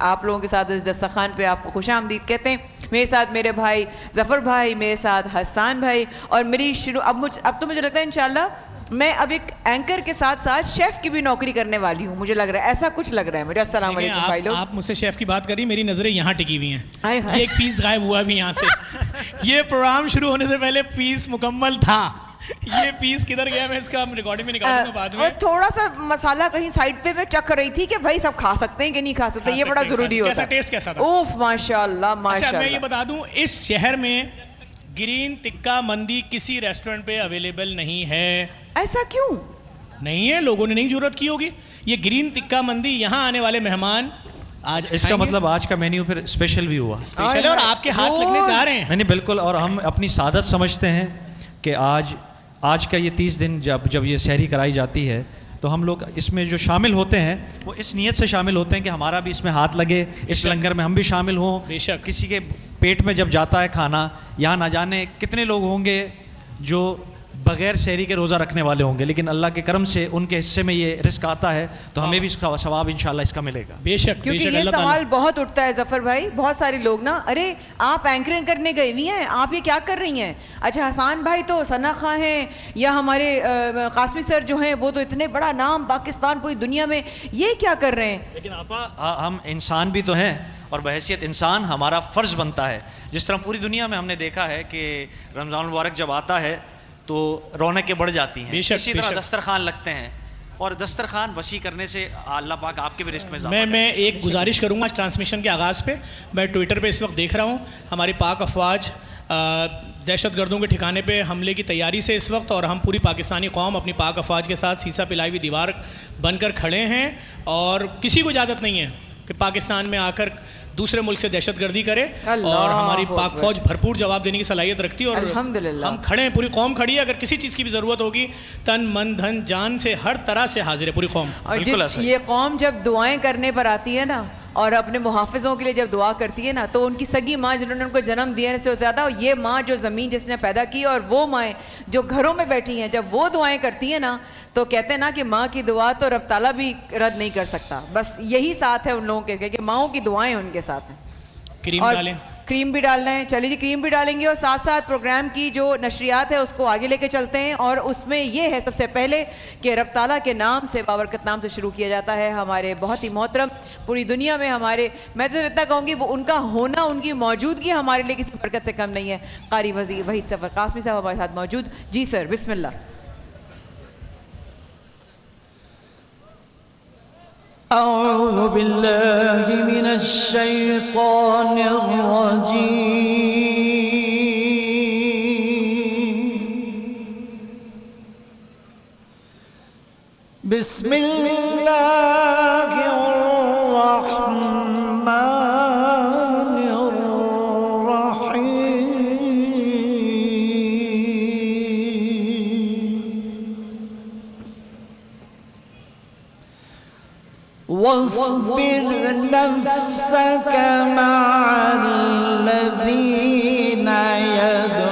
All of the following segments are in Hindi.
आप लोगों के साथ इस दस्तरखान पे आपको खुशामदीद कहते हैं। मेरे साथ मेरे भाई ज़फ़र भाई, मेरे साथ हसन भाई, और मेरी अब तो मुझे लगता है इंशाल्लाह मैं अब एक एंकर के साथ साथ शेफ की भी नौकरी करने वाली हूँ, मुझे लग रहा है, ऐसा कुछ लग रहा है मुझे। अस्सलाम वालेकुम भाई लोग। आप मुझसे शेफ की बात करी, मेरी नजरें यहाँ टिकी हुई हैं। हाय हाय। एक पीस गायब हुआ भी यहाँ से। ये प्रोग्राम शुरू होने से पहले पीस मुकम्मल था। ये पीस किधर गया, मैं इसका रिकॉर्डिंग में निकालूंगा बाद में। और थोड़ा सा मसाला कहीं साइड पे मैं चख रही थी कि भाई सब खा सकते हैं कि नहीं खा सकते, ये बड़ा जरूरी होता है। टेस्ट कैसा था? ओफ माशाल्लाह माशाल्लाह। अच्छा मैं ये बता दूं, इस शहर में ग्रीन टिक्का मंदी किसी रेस्टोरेंट पे अवेलेबल नहीं है। ऐसा क्यों? नहीं है, लोगों ने नहीं जरूरत की होगी। ये ग्रीन टिक्का मंदी यहाँ आने वाले मेहमान आज इसका मतलब आज का मेन्यू फिर स्पेशल भी हुआ। स्पेशल है और आपके हाथ लगने जा रहे हैं। नहीं बिल्कुल, और हम अपनी सादत समझते हैं कि आज का ये 30 दिन जब ये सहरी कराई जाती है तो हम लोग इसमें जो शामिल होते हैं वो इस नीयत से शामिल होते हैं कि हमारा भी इसमें हाथ लगे, इस लंगर में हम भी शामिल हों। बेशक किसी के पेट में जब जाता है खाना, यहाँ ना जाने कितने लोग होंगे जो बगैर सहरी के रोज़ा रखने वाले होंगे, लेकिन अल्लाह के करम से उनके हिस्से में ये रिस्क आता है तो हमें भी इसका सवाब इंशाल्लाह इसका मिलेगा। बेशक क्योंकि बेशक, ये अल्लाह सवाल बहुत उठता है ज़फ़र भाई, बहुत सारे लोग ना, अरे आप एंकरिंग करने गई हुई हैं, आप ये क्या कर रही हैं? अच्छा हसन भाई तो सना खां हैं, या हमारे कासमी सर जो हैं वो तो इतने बड़ा नाम पाकिस्तान पूरी दुनिया में, ये क्या कर रहे हैं? लेकिन आपा हम इंसान भी तो हैं और बहैसियत इंसान हमारा फ़र्ज़ बनता है। जिस तरह पूरी दुनिया में हमने देखा है कि रमज़ान मुबारक जब आता है तो रौनकें बढ़ जाती हैं, इसी तरह दस्तरखान लगते हैं और दस्तरखान वसी करने से अल्लाह पाक आपके भी रिस्क में मैं एक गुजारिश करूंगा ट्रांसमिशन के आगाज़ पे। मैं ट्विटर पे इस वक्त देख रहा हूं हमारी पाक अफवाज दहशतगर्दों के ठिकाने पे हमले की तैयारी से इस वक्त, और हम पूरी पाकिस्तानी कौम अपनी पाक अफवाज के साथ सीसा पिलाई हुई दीवार बनकर खड़े हैं और किसी को इजाज़त नहीं है कि पाकिस्तान में आकर दूसरे मुल्क से दहशतगर्दी करे, और हमारी पाक फौज भरपूर जवाब देने की सलाहियत रखती है और हम खड़े हैं, पूरी कौम खड़ी है। अगर किसी चीज़ की भी ज़रूरत होगी तन मन धन जान से हर तरह से हाजिर है पूरी कौम। और ये कौम जब दुआएं करने पर आती है ना और अपने मुहाफ़िज़ों के लिए जब दुआ करती है ना, तो उनकी सगी माँ जिन्होंने उनको जन्म दिया से ज़्यादा ये माँ जो ज़मीन जिसने पैदा की और वो माएँ जो घरों में बैठी हैं, जब वो दुआएं करती हैं ना तो कहते हैं ना कि माँ की दुआ तो रब ताला भी रद्द नहीं कर सकता। बस यही साथ है उन लोगों के कि माँओं की दुआएं उनके साथ हैं। क्रीम डालें, क्रीम भी डालना है, चलिए जी क्रीम भी डालेंगे और साथ साथ प्रोग्राम की जो नशरियात है उसको आगे लेके चलते हैं। और उसमें ये है सबसे पहले कि रब ताला के नाम से, बाबरकत नाम से शुरू किया जाता है। हमारे बहुत ही मोहतरम पूरी दुनिया में हमारे, मैं तो इतना कहूँगी वो उनका होना, उनकी मौजूदगी हमारे लिए किसी बरकत से कम नहीं है। कारी वहीद सफ़र कासमी साहब हमारे साथ मौजूद। जी सर, बिस्मिल्लाह। अऊज़ु बिल्लाहि मिनश शैतानिर रजीम। बिस्मिल्लाहिर रहमानिर रहीम। वस्बिर नफ्सक मअल्लज़ीना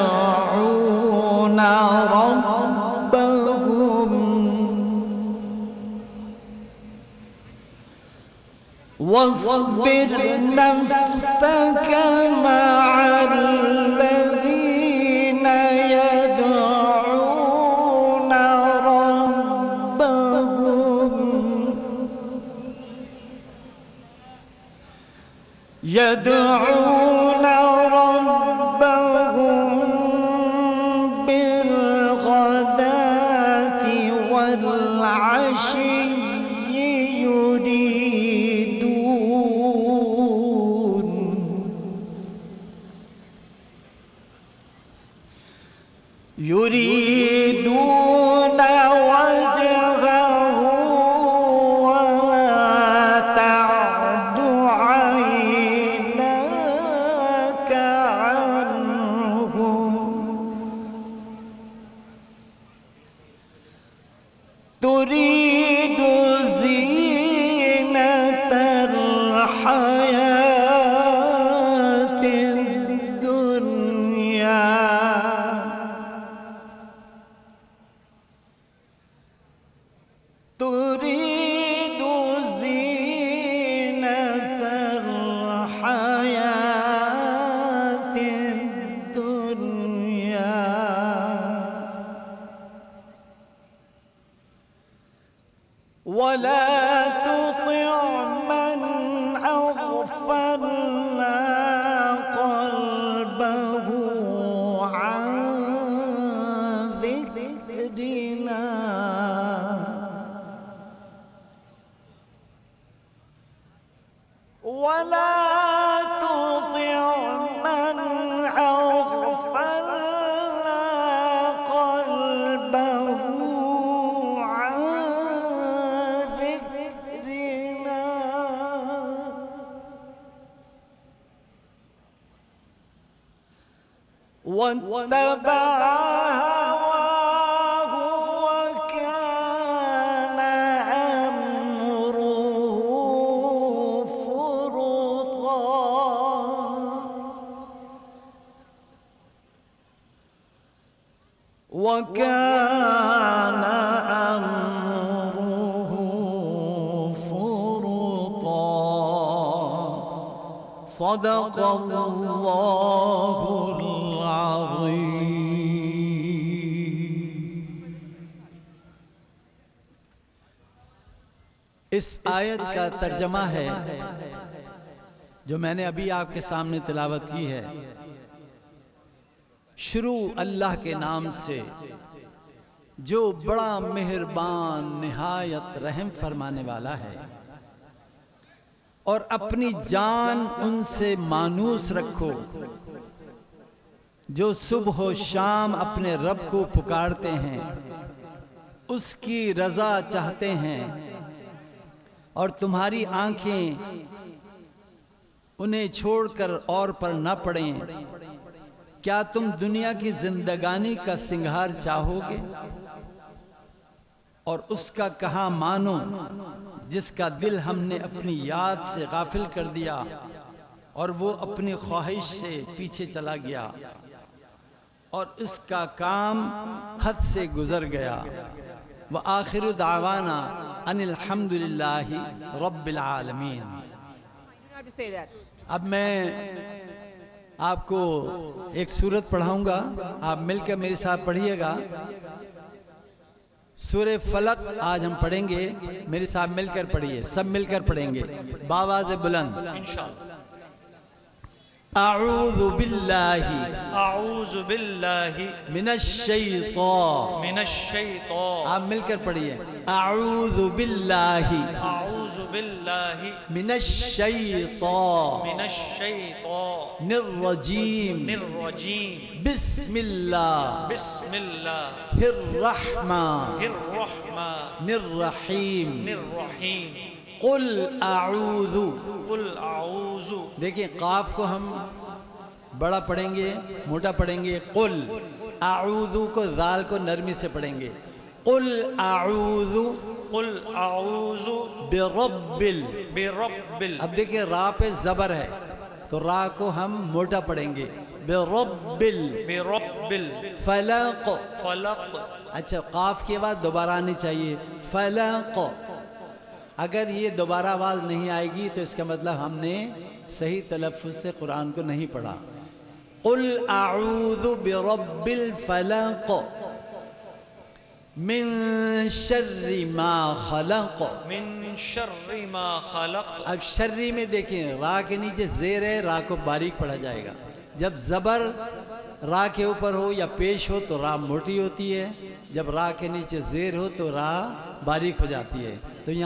यदऊना रब्बहुम वस्बिर नफ्सक मअल्लज़ीना यदऊना रब्बहुम बिलग़दाति वल्अशिय्यि युरीदून वजहहु वला तअदु ऐनाक अन्हुम तुरीदु ज़ीनतल हयातिद दुनिया तुरीदु ज़ीनतल वला तुतिअ मन अग़फ़लना क़ल्बहु अन ज़िक्रिना वत्तबअ हवाहु वकान अम्रुहु फुरुता वकान अम्रुहु फुरुता सदक़ल्लाहुल इस आयत का तर्जमा है जो मैंने अभी आपके सामने तिलावत की है। शुरू अल्लाह के नाम से जो बड़ा मेहरबान निहायत रहम फरमाने वाला है, और अपनी जान उनसे मानूस रखो जो सुबह शाम अपने रब को पुकारते हैं, उसकी रजा चाहते हैं, और तुम्हारी आंखें उन्हें छोड़कर और पर न पड़ें। क्या तुम दुनिया की जिंदगानी का सिंगार चाहोगे और उसका कहा मानो जिसका दिल हमने अपनी याद से गाफिल कर दिया और वो अपनी ख्वाहिश से पीछे चला गया और इसका काम हद से गुजर गया। व आखिरु दावाना अनिल हम्दुलिल्लाहि रब्बिल आलमीन। अब मैं आपको एक सूरत पढ़ाऊंगा, आप मिलकर मेरे साथ पढ़िएगा। सूरे फलक आज हम पढ़ेंगे, मेरे साथ मिलकर पढ़िए, सब मिलकर पढ़ेंगे बावाज़ बुलंद इंशाअल्लाह। अऊज़ु बिल्लाहि मिनश्शैतान। आप मिलकर पढ़िए, अऊज़ु बिल्लाहि मिनश्शैतानिर्रजीम बिस्मिल्लाहिर्रहमानिर्रहीम। कुल आऊज़ु। देखिए काफ को हम बड़ा पढ़ेंगे, मोटा पढ़ेंगे। कुल आऊज़ु को जाल को नरमी से पढ़ेंगे। कुल आऊज़ु बिरब्बिल। अब देखिए रा पे जबर है तो रा को हम मोटा पढ़ेंगे, बिरब्बिल फलक। अच्छा काफ की आवाज़ दोबारा आनी चाहिए, फलक। अगर ये दोबारा आवाज़ नहीं आएगी तो इसका मतलब हमने सही तलफ़्फ़ुज़ से कुरान को नहीं पढ़ा। कुल अऊज़ु बिरब्बिल फलक मिन शर्रि मा खलक। अब शर्री में देखें रा के नीचे ज़ेर है, रा को बारीक पढ़ा जाएगा। जब ज़बर रा के ऊपर हो या पेश हो तो रा मोटी होती है, जब रा के नीचे ज़ेर हो तो रा बारीक हो जाती है। तो यहाँ